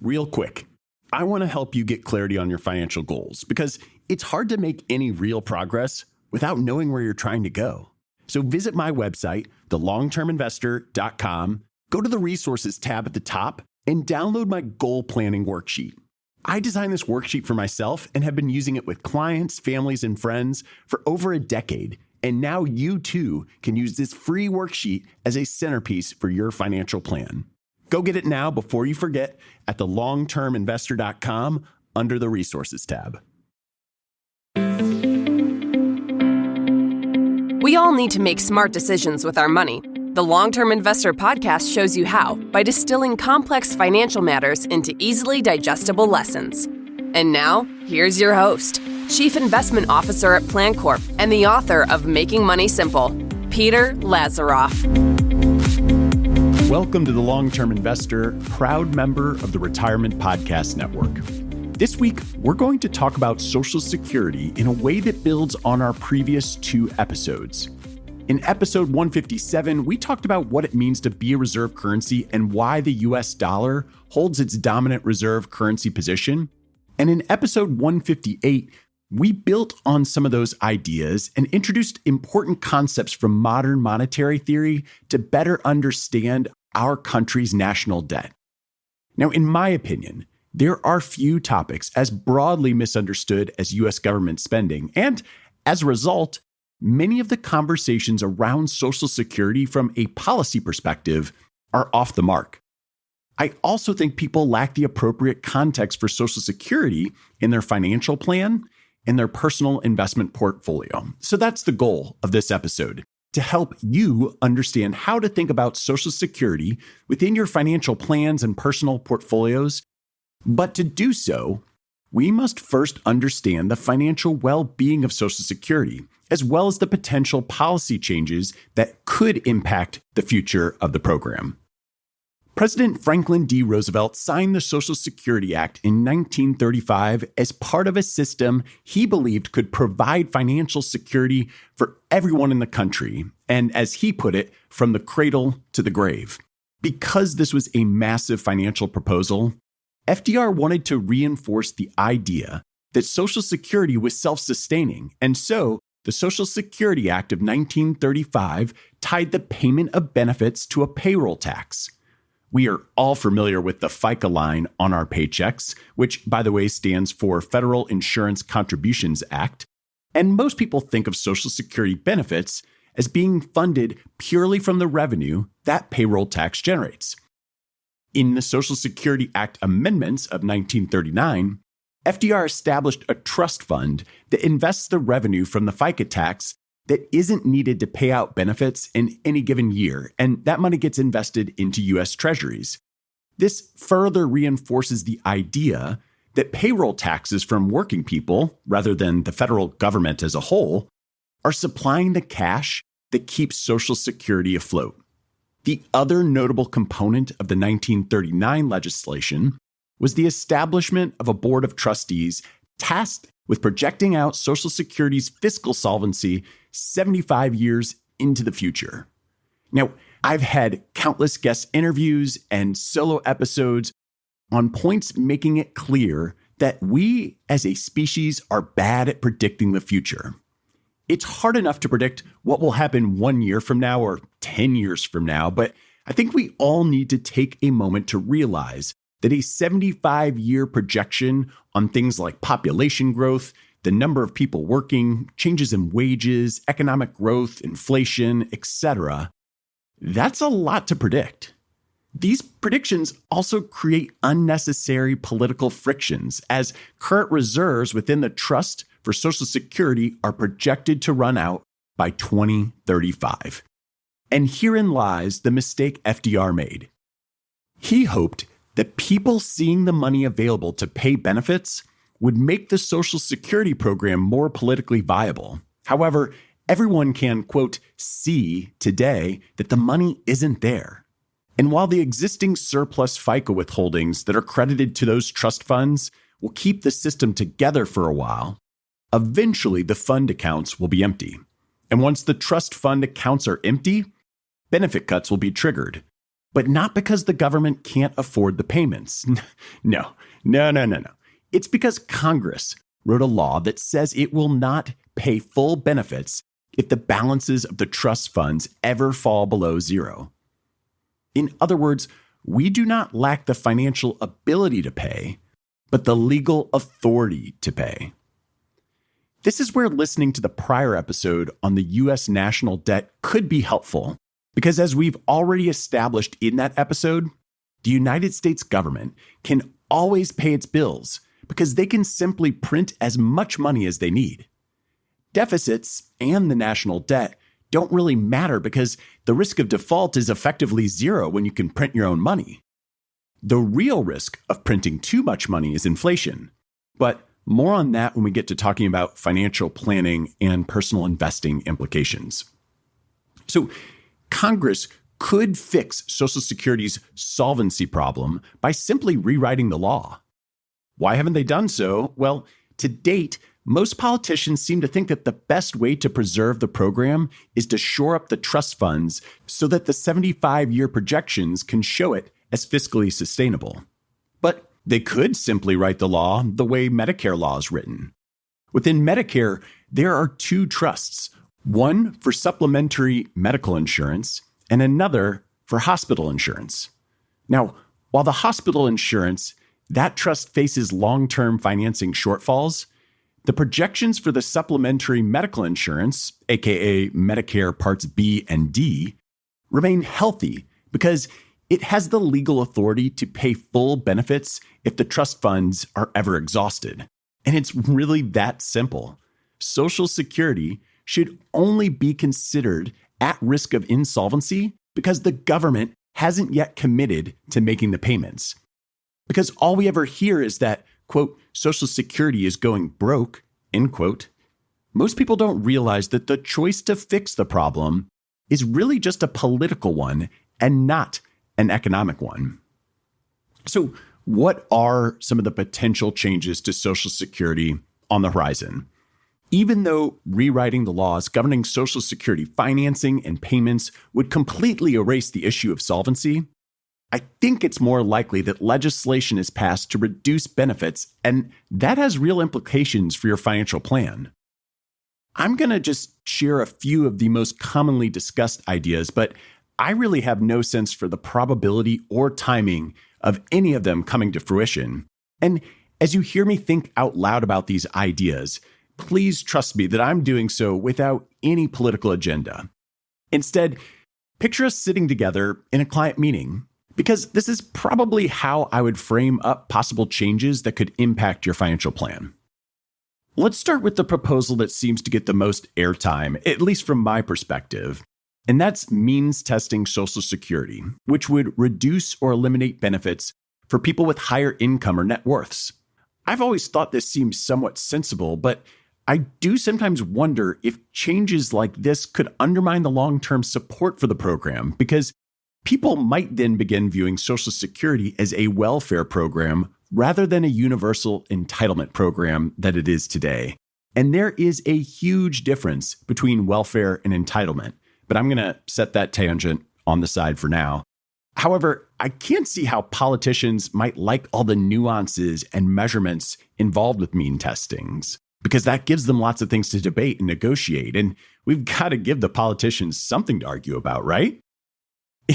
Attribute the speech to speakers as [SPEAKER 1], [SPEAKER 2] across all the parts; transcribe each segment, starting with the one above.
[SPEAKER 1] Real quick, I want to help you get clarity on your financial goals because it's hard to make any real progress without knowing where you're trying to go. So visit my website, thelongterminvestor.com, go to the resources tab at the top, and download my goal planning worksheet. I designed this worksheet for myself and have been using it with clients, families, and friends for over a decade. And now you too can use this free worksheet as a centerpiece for your financial plan. Go get it now before you forget at thelongterminvestor.com under the resources tab.
[SPEAKER 2] We all need to make smart decisions with our money. The Long-Term Investor podcast shows you how by distilling complex financial matters into easily digestible lessons. And now, here's your host, Chief Investment Officer at PlanCorp and the author of Making Money Simple, Peter Lazaroff.
[SPEAKER 1] Welcome to the Long-Term Investor, proud member of the Retirement Podcast Network. This week, we're going to talk about Social Security in a way that builds on our previous two episodes. In episode 157, we talked about what it means to be a reserve currency and why the US dollar holds its dominant reserve currency position. And in episode 158, we built on some of those ideas and introduced important concepts from modern monetary theory to better understand our country's national debt. Now, in my opinion, there are few topics as broadly misunderstood as US government spending, and as a result, many of the conversations around Social Security from a policy perspective are off the mark. I also think people lack the appropriate context for Social Security in their financial plan and their personal investment portfolio. So that's the goal of this episode, to help you understand how to think about Social Security within your financial plans and personal portfolios. But to do so, we must first understand the financial well-being of Social Security, as well as the potential policy changes that could impact the future of the program. President Franklin D. Roosevelt signed the Social Security Act in 1935 as part of a system he believed could provide financial security for everyone in the country, and as he put it, from the cradle to the grave. Because this was a massive financial proposal, FDR wanted to reinforce the idea that Social Security was self-sustaining, and so the Social Security Act of 1935 tied the payment of benefits to a payroll tax. We are all familiar with the FICA line on our paychecks, which, by the way, stands for Federal Insurance Contributions Act, and most people think of Social Security benefits as being funded purely from the revenue that payroll tax generates. In the Social Security Act amendments of 1939, FDR established a trust fund that invests the revenue from the FICA tax that isn't needed to pay out benefits in any given year, and that money gets invested into U.S. Treasuries. This further reinforces the idea that payroll taxes from working people, rather than the federal government as a whole, are supplying the cash that keeps Social Security afloat. The other notable component of the 1939 legislation was the establishment of a board of trustees tasked with projecting out Social Security's fiscal solvency 75 years into the future. Now, I've had countless guest interviews and solo episodes on points making it clear that we as a species are bad at predicting the future. It's hard enough to predict what will happen 1 year from now or 10 years from now, but I think we all need to take a moment to realize that a 75-year projection on things like population growth, the number of people working, changes in wages, economic growth, inflation, etc., that's a lot to predict. These predictions also create unnecessary political frictions, as current reserves within the trust for Social Security are projected to run out by 2035. And herein lies the mistake FDR made. He hoped that people seeing the money available to pay benefits would make the Social Security program more politically viable. However, everyone can, quote, see today that the money isn't there. And while the existing surplus FICA withholdings that are credited to those trust funds will keep the system together for a while, eventually the fund accounts will be empty. And once the trust fund accounts are empty, benefit cuts will be triggered. but not because the government can't afford the payments. No. It's because Congress wrote a law that says it will not pay full benefits if the balances of the trust funds ever fall below zero. In other words, we do not lack the financial ability to pay, but the legal authority to pay. This is where listening to the prior episode on the U.S. national debt could be helpful, because as we've already established in that episode, the United States government can always pay its bills because they can simply print as much money as they need. Deficits and the national debt don't really matter because the risk of default is effectively zero when you can print your own money. The real risk of printing too much money is inflation, but more on that when we get to talking about financial planning and personal investing implications. So, Congress could fix Social Security's solvency problem by simply rewriting the law. Why haven't they done so? Well, to date, most politicians seem to think that the best way to preserve the program is to shore up the trust funds so that the 75-year projections can show it as fiscally sustainable. But they could simply write the law the way Medicare law is written. Within Medicare, there are two trusts, one for supplementary medical insurance and another for hospital insurance. Now, while the hospital insurance, that trust faces long-term financing shortfalls, the projections for the supplementary medical insurance, aka Medicare Parts B and D, remain healthy because it has the legal authority to pay full benefits if the trust funds are ever exhausted. And it's really that simple. Social Security should only be considered at risk of insolvency because the government hasn't yet committed to making the payments. Because all we ever hear is that, quote, Social Security is going broke, end quote. Most people don't realize that the choice to fix the problem is really just a political one and not an economic one. So, what are some of the potential changes to Social Security on the horizon? Even though rewriting the laws governing Social Security financing and payments would completely erase the issue of solvency, I think it's more likely that legislation is passed to reduce benefits, and that has real implications for your financial plan. I'm going to just share a few of the most commonly discussed ideas, but I really have no sense for the probability or timing of any of them coming to fruition. And as you hear me think out loud about these ideas, please trust me that I'm doing so without any political agenda. Instead, picture us sitting together in a client meeting, because this is probably how I would frame up possible changes that could impact your financial plan. Let's start with the proposal that seems to get the most airtime, at least from my perspective, and that's means testing Social Security, which would reduce or eliminate benefits for people with higher income or net worths. I've always thought this seems somewhat sensible, but I do sometimes wonder if changes like this could undermine the long-term support for the program, because people might then begin viewing Social Security as a welfare program rather than a universal entitlement program that it is today. And there is a huge difference between welfare and entitlement, but I'm going to set that tangent on the side for now. However, I can't see how politicians might like all the nuances and measurements involved with mean testings, because that gives them lots of things to debate and negotiate, and we've got to give the politicians something to argue about, right?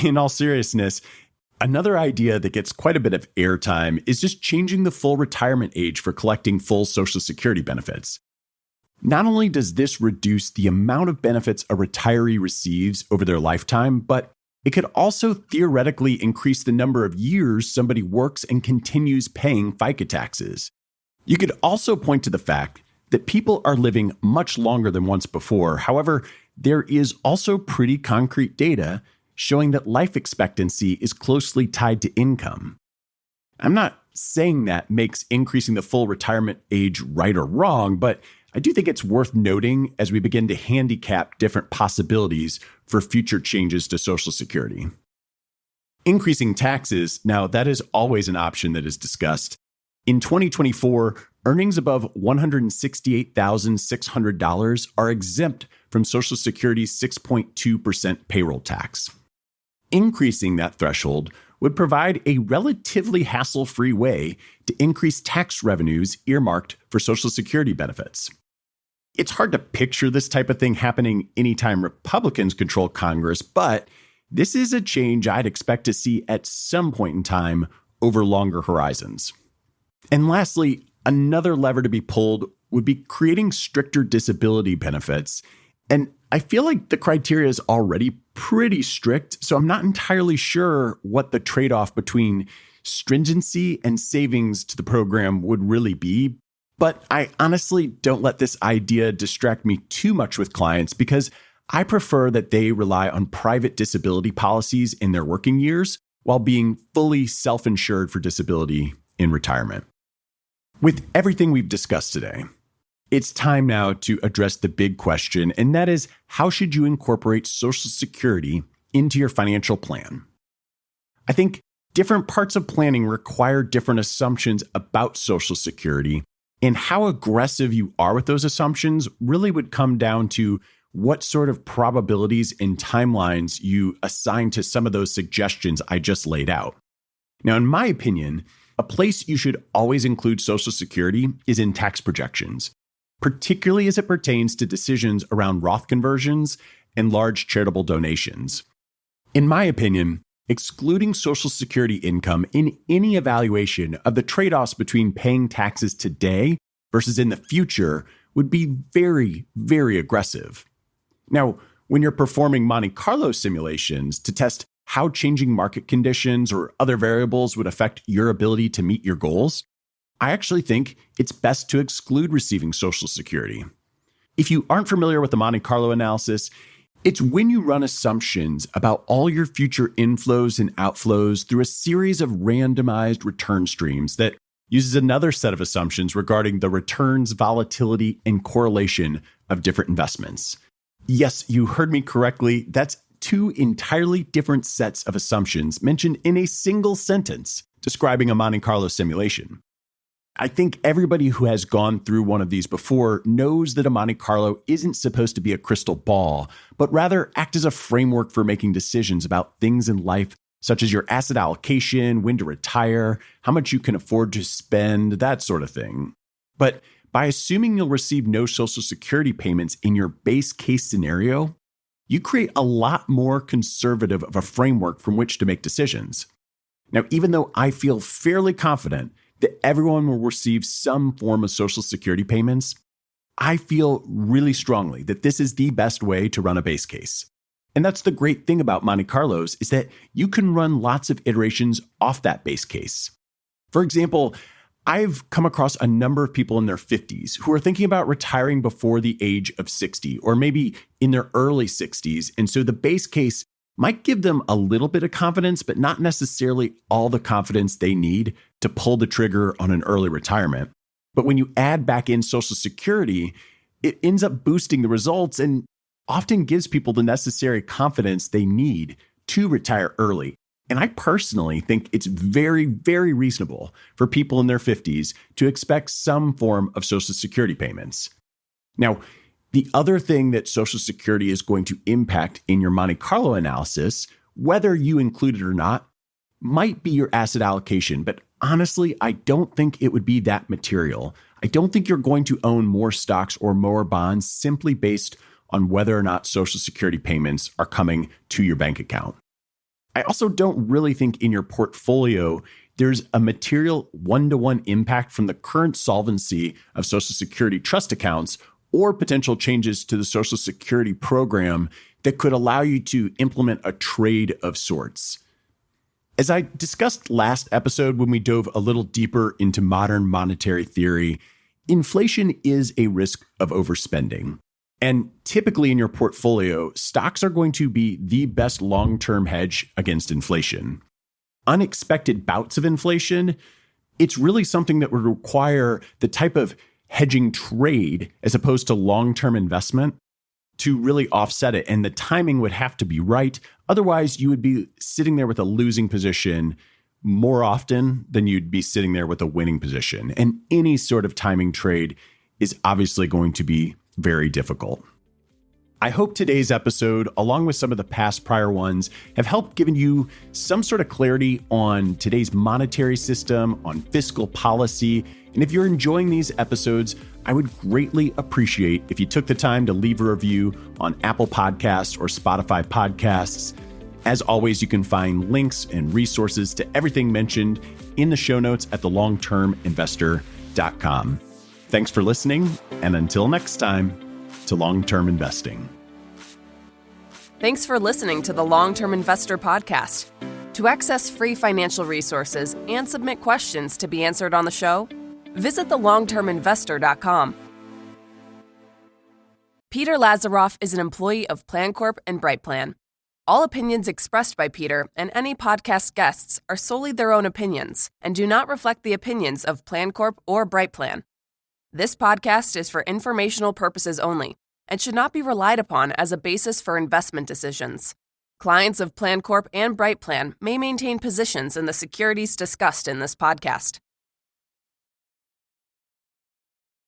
[SPEAKER 1] In all seriousness, another idea that gets quite a bit of airtime is just changing the full retirement age for collecting full Social Security benefits. Not only does this reduce the amount of benefits a retiree receives over their lifetime, but it could also theoretically increase the number of years somebody works and continues paying FICA taxes. You could also point to the fact that people are living much longer than once before. However, there is also pretty concrete data showing that life expectancy is closely tied to income. I'm not saying that makes increasing the full retirement age right or wrong, but I do think it's worth noting as we begin to handicap different possibilities for future changes to Social Security. Increasing taxes, now that is always an option that is discussed. In 2024, earnings above $168,600 are exempt from Social Security's 6.2% payroll tax. increasing that threshold would provide a relatively hassle-free way to increase tax revenues earmarked for Social Security benefits. It's hard to picture this type of thing happening anytime Republicans control Congress, but this is a change I'd expect to see at some point in time over longer horizons. And lastly, another lever to be pulled would be creating stricter disability benefits. And I feel like the criteria is already pretty strict, so I'm not entirely sure what the trade-off between stringency and savings to the program would really be. But I honestly don't let this idea distract me too much with clients because I prefer that they rely on private disability policies in their working years while being fully self-insured for disability in retirement. With everything we've discussed today, it's time now to address the big question, and that is, how should you incorporate Social Security into your financial plan? I think different parts of planning require different assumptions about Social Security, and how aggressive you are with those assumptions really would come down to what sort of probabilities and timelines you assign to some of those suggestions I just laid out. Now, in my opinion, a place you should always include Social Security is in tax projections, particularly as it pertains to decisions around Roth conversions and large charitable donations. In my opinion, excluding Social Security income in any evaluation of the trade-offs between paying taxes today versus in the future would be very, very aggressive. Now, when you're performing Monte Carlo simulations to test how changing market conditions or other variables would affect your ability to meet your goals, I actually think it's best to exclude receiving Social Security. If you aren't familiar with the Monte Carlo analysis, it's when you run assumptions about all your future inflows and outflows through a series of randomized return streams that uses another set of assumptions regarding the returns, volatility, and correlation of different investments. Yes, you heard me correctly. That's two entirely different sets of assumptions mentioned in a single sentence describing a Monte Carlo simulation. I think everybody who has gone through one of these before knows that a Monte Carlo isn't supposed to be a crystal ball, but rather act as a framework for making decisions about things in life, such as your asset allocation, when to retire, how much you can afford to spend, that sort of thing. But by assuming you'll receive no Social Security payments in your base case scenario, you create a lot more conservative of a framework from which to make decisions. Now, even though I feel fairly confident that everyone will receive some form of Social Security payments, I feel really strongly that this is the best way to run a base case. And that's the great thing about Monte Carlos is that you can run lots of iterations off that base case. For example, I've come across a number of people in their 50s who are thinking about retiring before the age of 60, or maybe in their early 60s. And so the base case might give them a little bit of confidence, but not necessarily all the confidence they need to pull the trigger on an early retirement. But when you add back in Social Security, it ends up boosting the results and often gives people the necessary confidence they need to retire early. And I personally think it's very, very reasonable for people in their 50s to expect some form of Social Security payments. Now, the other thing that Social Security is going to impact in your Monte Carlo analysis, whether you include it or not, might be your asset allocation. But honestly, I don't think it would be that material. I don't think you're going to own more stocks or more bonds simply based on whether or not Social Security payments are coming to your bank account. I also don't really think in your portfolio there's a material one-to-one impact from the current solvency of Social Security trust accounts or potential changes to the Social Security program that could allow you to implement a trade of sorts. As I discussed last episode when we dove a little deeper into modern monetary theory, inflation is a risk of overspending. And typically in your portfolio, stocks are going to be the best long-term hedge against inflation. Unexpected bouts of inflation, it's really something that would require the type of hedging trade as opposed to long-term investment to really offset it. And the timing would have to be right. Otherwise, you would be sitting there with a losing position more often than you'd be sitting there with a winning position. And any sort of timing trade is obviously going to be very difficult. I hope today's episode, along with some of the prior ones, have helped given you some sort of clarity on today's monetary system, on fiscal policy. And if you're enjoying these episodes, I would greatly appreciate if you took the time to leave a review on Apple Podcasts or Spotify Podcasts. As always, you can find links and resources to everything mentioned in the show notes at thelongterminvestor.com. Thanks for listening, and until next time, to long-term investing.
[SPEAKER 2] Thanks for listening to the Long-Term Investor Podcast. To access free financial resources and submit questions to be answered on the show, visit thelongterminvestor.com. Peter Lazaroff is an employee of PlanCorp and BrightPlan. All opinions expressed by Peter and any podcast guests are solely their own opinions and do not reflect the opinions of PlanCorp or BrightPlan. This podcast is for informational purposes only and should not be relied upon as a basis for investment decisions. Clients of PlanCorp and BrightPlan may maintain positions in the securities discussed in this podcast.